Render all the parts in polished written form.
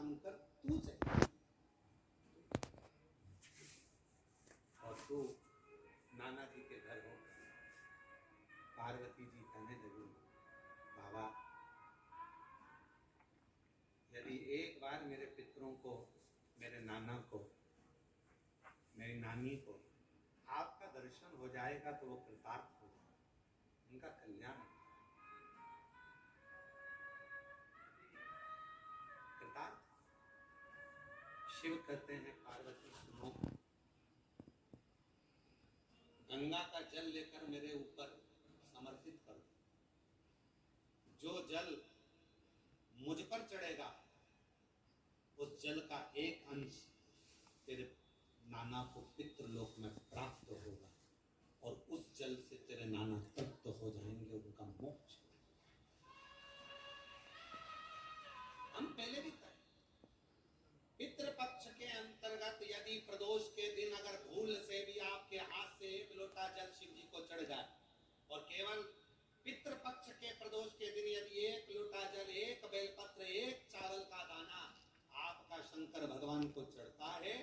शंकर तू चाहिए। और तू नाना जी के घर हो। पार्वती जी कहने लगी, बाबा यदि एक बार मेरे पितरों को, मेरे नाना को, मेरी नानी को आपका दर्शन हो जाएगा तो वो कृतार्थ हो जाएगा, उनका कल्याण कृतार्थ। शिव कहते हैं पार्वती सुनो, गंगा का जल लेकर मेरे ऊपर समर्पित कर दो। जो जल मुझ पर चढ़ेगा उस जल का एक अंश तेरे नाना को पितृलोक में प्राप्त होगा और उस जल से तेरे नाना तृप्त हो जाएंगे, उनका मोक्ष। हम पहले भी कहे पितृपक्ष के अंतर्गत यदि प्रदोष के दिन अगर भूल से भी आपके हाथ से एक लोटा जल शिव जी को चढ़ जाए, और केवल पितृपक्ष के प्रदोष के दिन यदि एक लोटा जल, एक बेलपत्र, एक चावल का दाना आपका शंकर भगवान को चढ़ता है,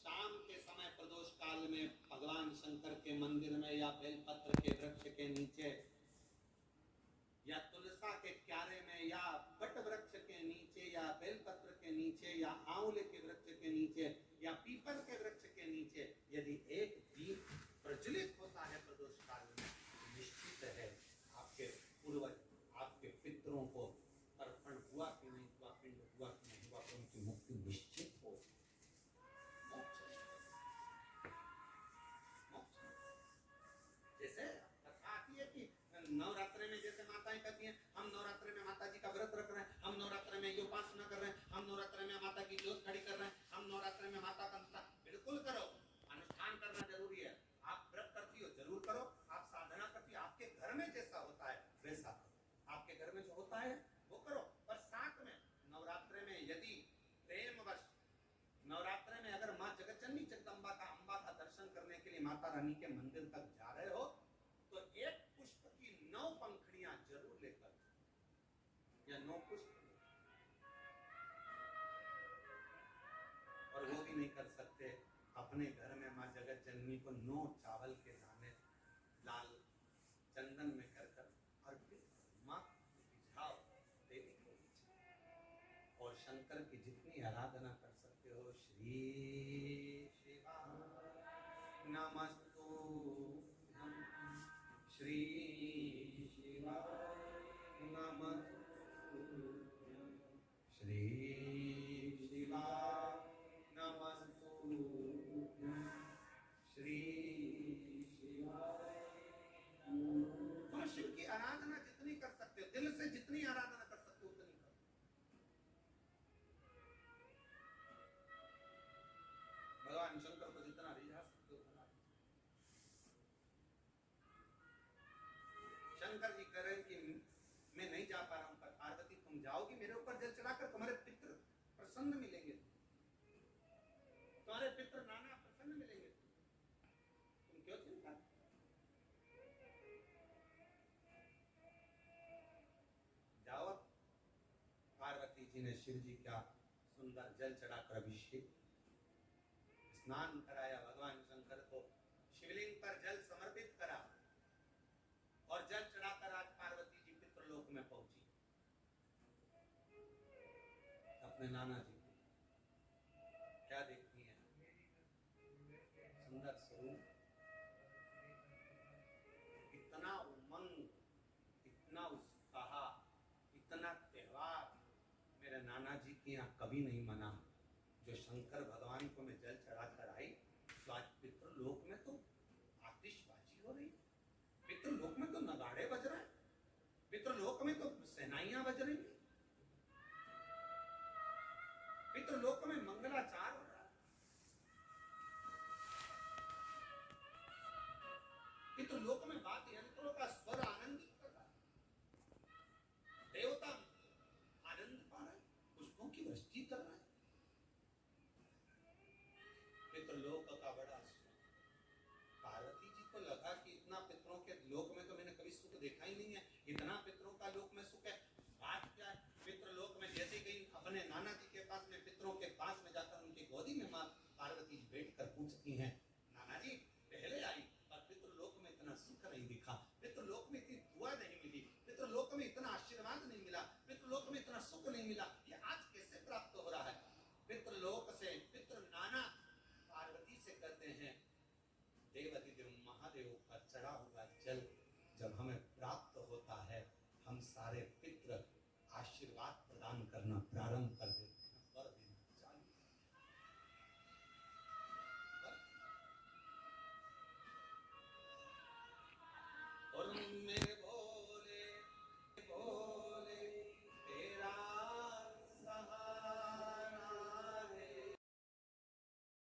शाम के समय प्रदोष काल में भगवान शंकर के मंदिर में या बेलपत्र के वृक्ष के नीचे या तुलसा के क्यारे में या बट वृक्ष के नीचे या बेलपत्र के नीचे या आंवले के वृक्ष के नीचे या पीपल के वृक्ष के नीचे यदि एक दीप प्रज्वलित होता है प्रदोष काल में, निश्चित है आपके पूर्वज, आपके पितरों को अर्पण हुआ कि नहीं हुआ, पिंड हुआ कि नहीं हुआ, उनकी मुक्ति निश्चित हो। जैसे आती है कि नवरात्रि में जैसे माताएं कहती हैं, हम नवरात्रि में माता जी का व्रत रख रहे हैं, हम नवरात्रि में उपासना कर रहे हैं, हम नवरात्रि में माता की ज्योत खड़ी कर रहे हैं, हम नवरात्रि में माता का अनुष्ठान। बिल्कुल करो, अनुष्ठान करना जरूरी है। आप व्रत करती हो जरूर करो, आप साधना करती हो, आपके घर में जैसा होता है वैसा करो, आपके घर में जो होता है वो करो। पर साथ में नवरात्रि में यदि प्रेमवश नवरात्रि में अगर माँ जगतजननी जगदम्बा का, अम्बा का दर्शन करने के लिए माता रानी के मंदिर तक जा रहे हो तो एक पुष्प की 9 पंखुड़ियां जरूर लेकर, या 9 पुष्प, और वो भी नहीं कर सकते अपने घर में माँ जगतजननी को 9 चावल के दाने लाल चंदन में कर अर्पित माँ बुझाओ देवी को, और शंकर की जितनी आराधना कर सकते हो, श्री शिवाय नमस्तुभ्यं, श्री शिवाय नमस्तुभ्यं, श्री शिवाय नमस्तुभ्यं, श्री शिवाय। तुम शिव की आराधना जितनी कर सकते हो, दिल से जितनी आराधना कर सकते हो उतनी करो। भगवान शंकर को जितना रिझा सकते हो उतना। शंकर जी कह रहे हैं कि मैं नहीं जा पा रहा हूं, पर पार्वती तुम जाओगी मेरे ऊपर जल चढ़ाकर, तुम्हारे पितृ प्रसन्न मिलेंगे, तुम्हारे पितृ नाना प्रसन्न मिलेंगे, तुम क्यों चिंता। जाओ। पार्वती जी ने शिव जी का सुंदर जल चढ़ाकर अभिषेक, स्नान कराया, भगवान शंकर को शिवलिंग पर जल समर्पित करा और जल चढ़ाकर आज पार्वती जी पितृलोक में पहुंची अपने नाना जी को। क्या देखती है, सुंदर स्वरूप, इतना उमंग, इतना उत्साह, इतना त्योहार मेरे नाना जी के यहाँ कभी नहीं मना। जो शंकर भगवान को मैं जल चढ़ाकर आई तो आज पितृलोक में तो आतिशबाजी हो रही, पितृलोक में तो नगाड़े बज रहे हैं, पितृलोक में तो सहनाइयां बज रही हैं, पितृलोक में मंगलाचार हो रहा है, पितृलोक में वाद्य यंत्रों का स्वर आनंदित कर रहा है, देवता आनंद पा रहे, पुष्पों की वृष्टि कर रहे हैं। पितृलोक का बड़ा सुख। पार्वती जी को लगा कि इतना पितरों के लोक में तो मैंने कभी सुख देखा ही नहीं है, इतना पितरों का लोक में सुख है,